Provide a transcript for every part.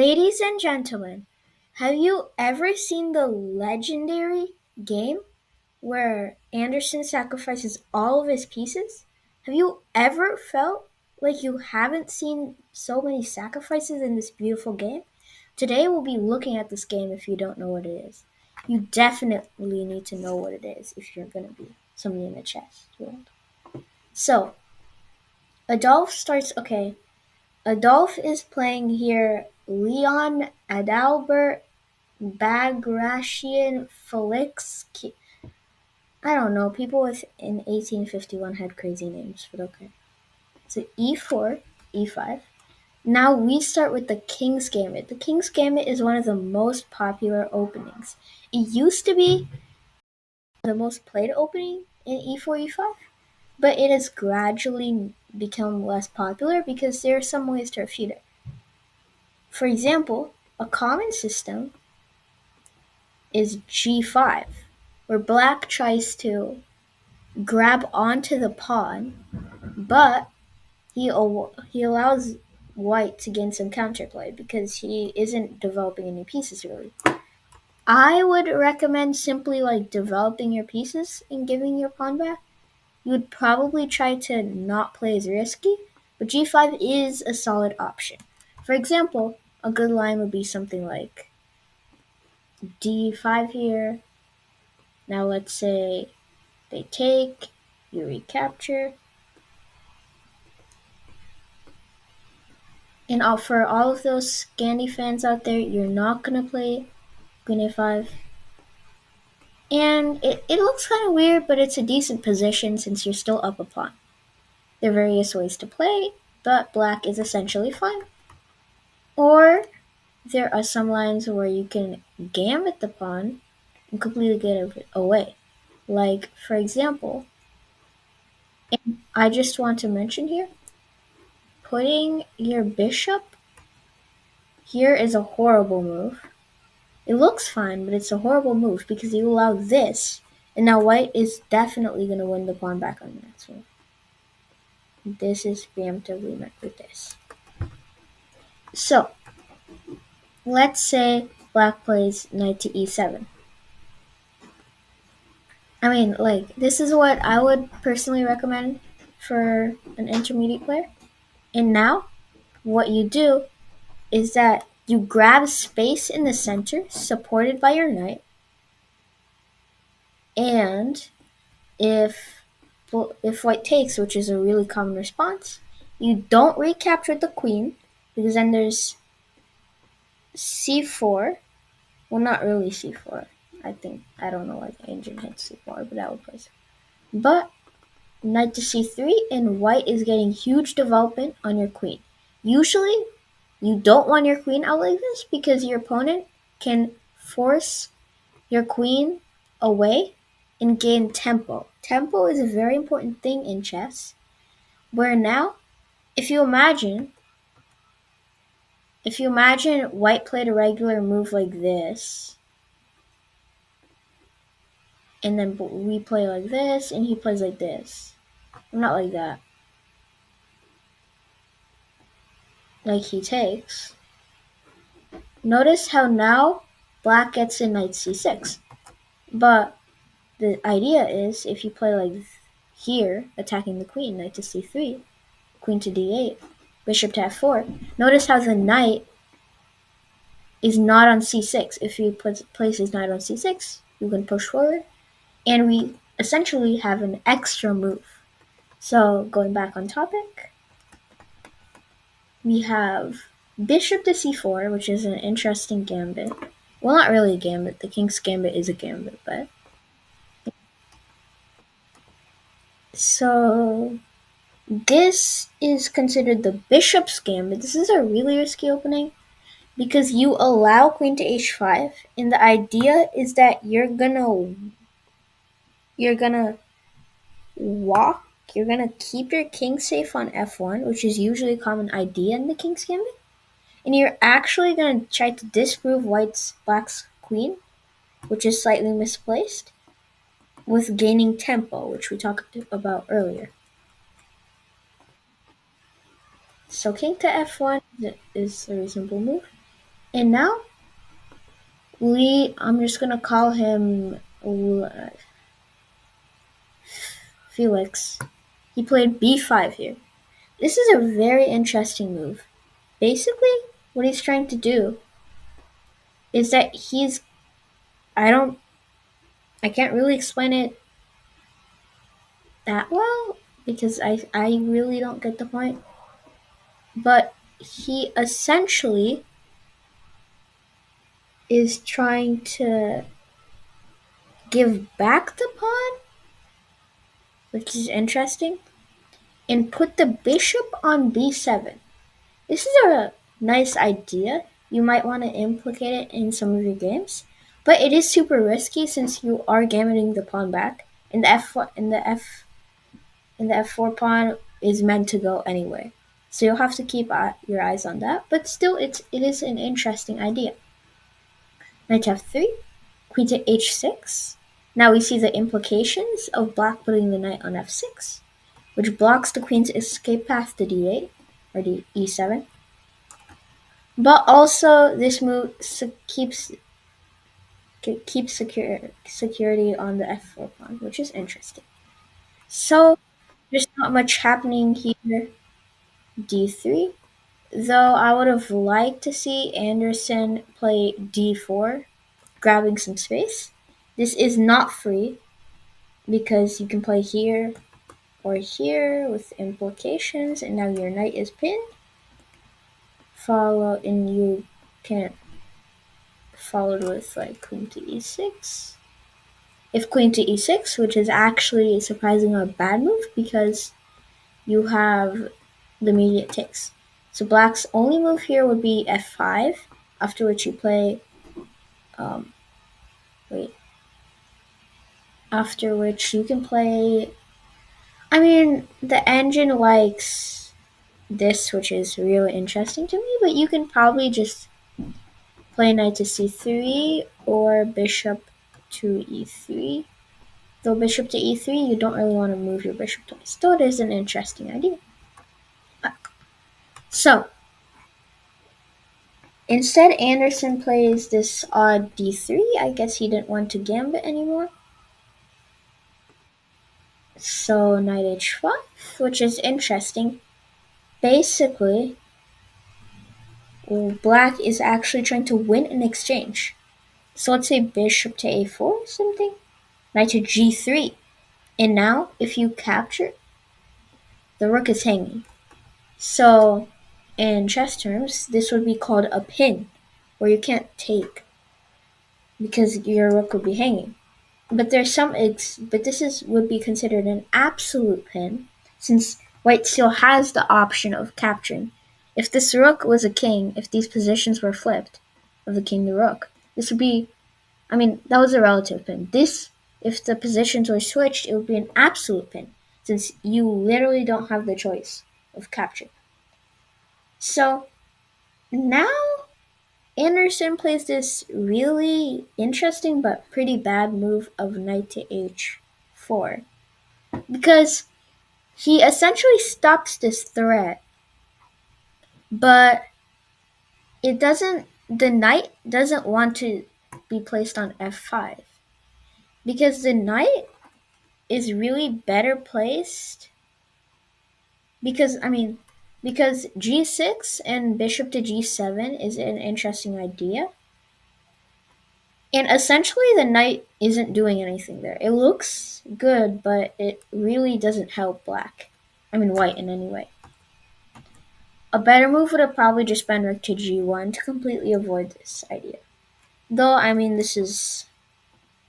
Ladies and gentlemen, have you ever seen the legendary game where Anderssen sacrifices all of his pieces? Have you ever felt like you haven't seen so many sacrifices in this beautiful game? Today we'll be looking at this game if you don't know what it is. You definitely need to know what it is if you're going to be somebody in the chess world. So, Adolf starts, okay, Adolf is playing here Leon Adalbert Bagration Felix. I don't know. People in 1851 had crazy names, but okay. So e4, e5. Now we start with the King's Gambit. The King's Gambit is one of the most popular openings. It used to be the most played opening in e4, e5, but it has gradually become less popular because there are some ways to refute it. For example, a common system is g5, where black tries to grab onto the pawn, but he allows white to gain some counterplay because he isn't developing any pieces really. I would recommend simply developing your pieces and giving your pawn back. You would probably try to not play as risky, but g5 is a solid option. For example, a good line would be something like d5 here. Now let's say they take, you recapture. And for all of those Scandi fans out there, you're not going to play Queen a5. And it looks kind of weird, but it's a decent position since you're still up a pawn. There are various ways to play, but black is essentially fine. Or there are some lines where you can gambit the pawn and completely get it away. Like, for example, I just want to mention here, putting your bishop here is a horrible move. It looks fine, but it's a horrible move because you allow this, and now white is definitely going to win the pawn back on the next move. This is preemptively met with this. So, let's say black plays knight to e7. This is what I would personally recommend for an intermediate player. And now, what you do is that you grab space in the center, supported by your knight, and if white takes, which is a really common response, you don't recapture the queen, because then there's c4. Well, not really c4. I don't know why the engine hits c4, but that would place. But knight to c3, and white is getting huge development on your queen. Usually, you don't want your queen out like this because your opponent can force your queen away and gain tempo. Tempo is a very important thing in chess, where now, if you imagine white played a regular move like this, and then we play like this, and he plays like this. Not like that. Like he takes. Notice how now black gets in knight c6. But the idea is if you play like here, attacking the queen, knight to c3, queen to d8, bishop to f4. Notice how the knight is not on c6. If you place his knight on c6, you can push forward, and we essentially have an extra move. So going back on topic, we have bishop to c4, which is an interesting gambit. Well, not really a gambit. The king's gambit is a gambit, but so this is considered the bishop's gambit. This is a really risky opening because you allow queen to h5, and the idea is that you're gonna walk. You're gonna keep your king safe on f1, which is usually a common idea in the king's gambit, and you're actually gonna try to disprove black's queen, which is slightly misplaced, with gaining tempo, which we talked about earlier. So king to f1 is a reasonable move. And now I'm just gonna call him Felix. He played b5 here. This is a very interesting move. Basically, what he's trying to do is that I don't I can't really explain it that well because I really don't get the point. But he essentially is trying to give back the pawn, which is interesting, and put the bishop on b7. This is a nice idea. You might want to implicate it in some of your games, but it is super risky since you are gammoning the pawn back, and the f4 pawn is meant to go anyway. So you'll have to keep your eyes on that. But still, it is an interesting idea. Knight to f3, queen to h6. Now we see the implications of black putting the knight on f6, which blocks the queen's escape path to d8 or e7. But also, this move keeps security on the f4 pawn, which is interesting. So there's not much happening here. d3, though I would have liked to see Anderssen play d4, grabbing some space. This is not free because you can play here or here with implications, and now your knight is pinned. And you can't follow it with like queen to e6. If queen to e6, which is actually surprisingly a bad move because you have the immediate takes. So black's only move here would be f5, after which you play, um, wait, after which you can play, I mean, the engine likes this, which is really interesting to me, but you can probably just play knight to c3 or bishop to e3. Though bishop to e3, you don't really want to move your bishop twice. Though it is an interesting idea. So, instead, Anderssen plays this odd d3. I guess he didn't want to gambit anymore. So, knight h5, which is interesting. Basically, black is actually trying to win an exchange. So let's say bishop to a4 or something. Knight to g3. And now, if you capture, the rook is hanging. So, in chess terms, this would be called a pin, where you can't take because your rook would be hanging. But but would be considered an absolute pin, since white still has the option of capturing. If this rook was a king, if these positions were flipped, of the king to rook, this would be, that was a relative pin. If the positions were switched, it would be an absolute pin, since you literally don't have the choice of capture. So now Anderssen plays this really interesting but pretty bad move of knight to h4, because he essentially stops this threat, but the knight doesn't want to be placed on f5, because the knight is really better placed because g6 and bishop to g7 is an interesting idea. And essentially, the knight isn't doing anything there. It looks good, but it really doesn't help white in any way. A better move would have probably just been rook to g1 to completely avoid this idea. Though, this is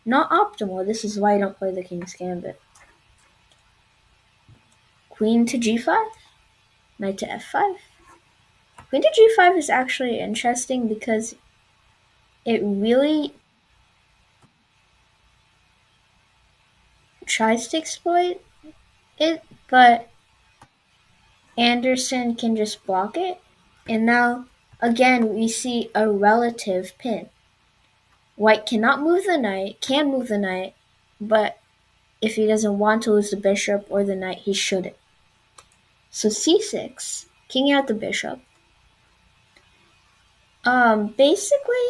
not optimal. This is why I don't play the King's Gambit. Queen to g5, knight to f5. Queen to g5 is actually interesting because it really tries to exploit it, but Anderssen can just block it. And now, again, we see a relative pin. White can move the knight, but if he doesn't want to lose the bishop or the knight, he shouldn't. So c6, kicking out the bishop. Basically,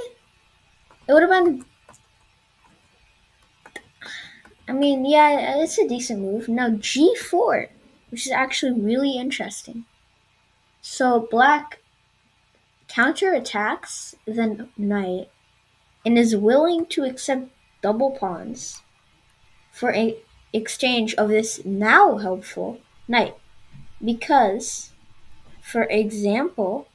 it would have been. I mean, yeah, it's a decent move. Now G4, which is actually really interesting. So black counterattacks the knight and is willing to accept double pawns for a exchange of this now helpful knight. Because, for example,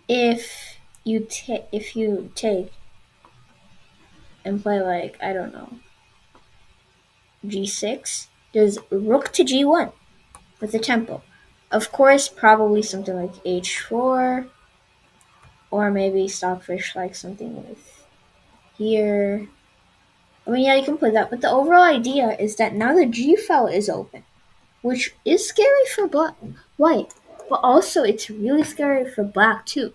if you take and play like I don't know G6, there's Rook to G1 with the tempo. Of course, probably something like H4, or maybe Stockfish like something with here. I mean, yeah, you can play that, but the overall idea is that now the G file is open, which is scary for white, but also it's really scary for black too,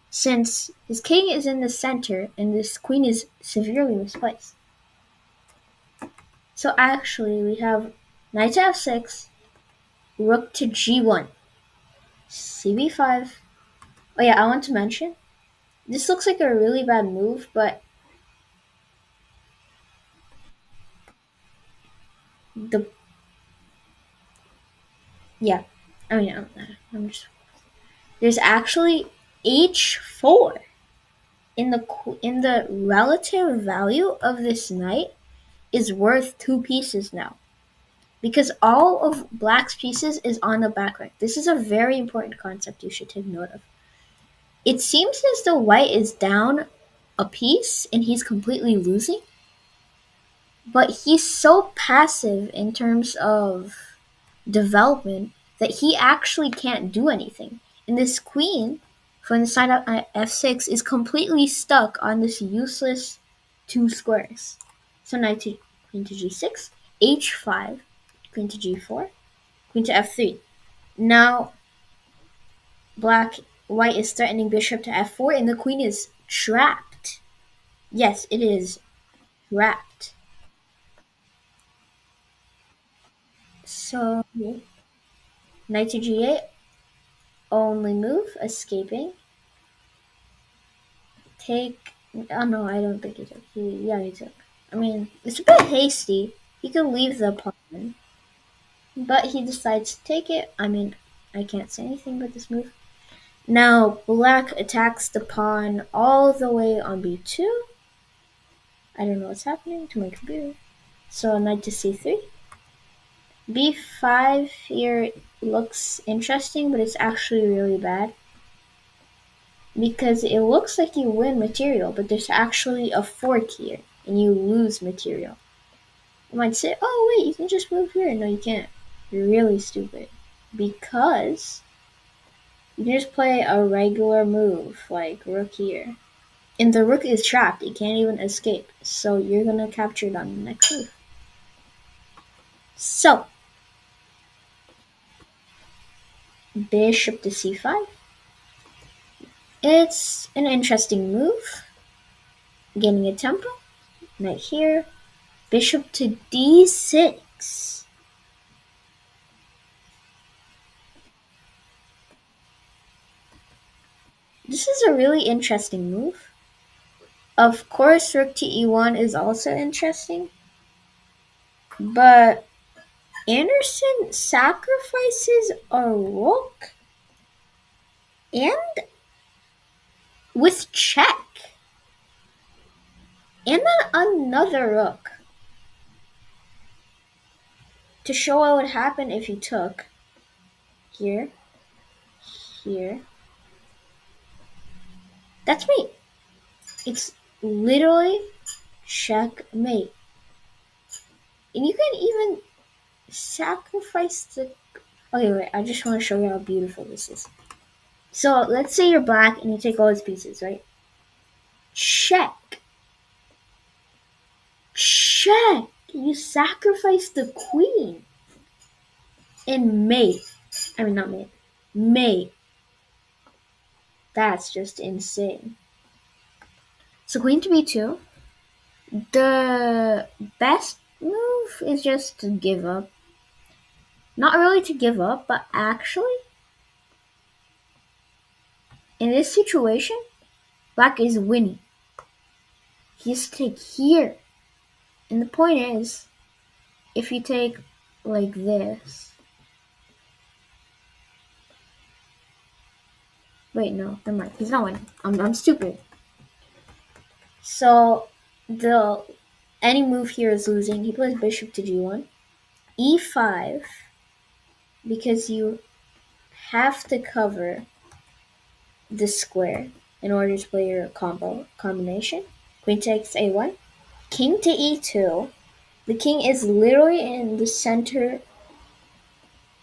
since his king is in the center and this queen is severely misplaced. So actually, we have knight to f6, rook to g1, cb5. Oh yeah, I want to mention, this looks like a really bad move, but the yeah, I mean, I'm just there's actually h4 in the relative value of this knight is worth two pieces now because all of black's pieces is on the back rank. This is a very important concept you should take note of. It seems as though white is down a piece and he's completely losing, but he's so passive in terms of development that he actually can't do anything. And this queen from the side of f6 is completely stuck on this useless two squares. So knight to queen to g6, h5, queen to g4, queen to f3. Now white is threatening bishop to f4 and the queen is trapped. Yes, it is trapped. So knight to g8, only move, escaping. Take. Oh no, I don't think he took. He took. I mean, it's a bit hasty. He could leave the pawn, but he decides to take it. I mean, I can't say anything about this move. Now, black attacks the pawn all the way on b2. I don't know what's happening to my computer. So knight to c3. b5 here looks interesting, but it's actually really bad. Because it looks like you win material, but there's actually a fork here, and you lose material. You might say, oh wait, you can just move here. No, you can't. You're really stupid. Because you can just play a regular move, like rook here. And the rook is trapped, it can't even escape. So you're gonna capture it on the next move. So, bishop to c5. It's an interesting move. Getting a tempo. Knight here. Bishop to d6. This is a really interesting move. Of course, rook to e1 is also interesting, but Anderssen sacrifices a rook and with check, and then another rook to show what would happen if he took here, here. That's mate. It's literally checkmate. And you can even sacrifice the. Okay, wait, I just want to show you how beautiful this is. So let's say you're black and you take all his pieces, right? Check. Check. You sacrifice the queen. And mate. I mean, not mate. Mate. That's just insane. So queen to b2. The best move is just to give up. Not really to give up, but actually In this situation, black is winning. He has to take here. And the point is, if you take like this. Wait, no, never mind. He's not winning. I'm stupid. So any move here is losing. He plays bishop to g1. e5, because you have to cover this square in order to play your combination. Queen takes a1. King to e2. The king is literally in the center.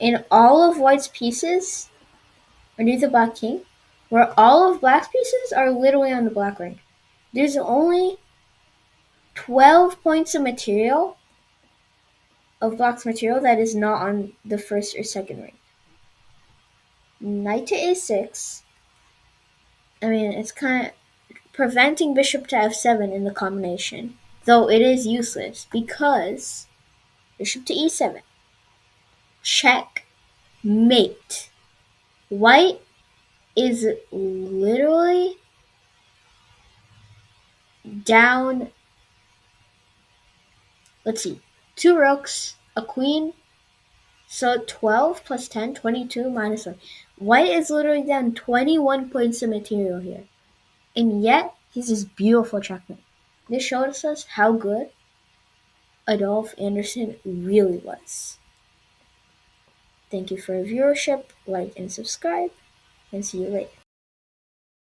In all of white's pieces, underneath the black king, where all of black's pieces are literally on the black ring. There's only 12 points of black's material that is not on the first or second ring. Knight to a6. I mean, it's kind of preventing bishop to f7 in the combination, though it is useless because bishop to e7. Checkmate. White is literally down, let's see, 2 rooks, a queen, so 12 plus 10, 22 minus 1. White is literally down 21 points of material here. And yet, he's this beautiful checkmate. This shows us how good Adolf Anderssen really was. Thank you for your viewership, like and subscribe, and see you later.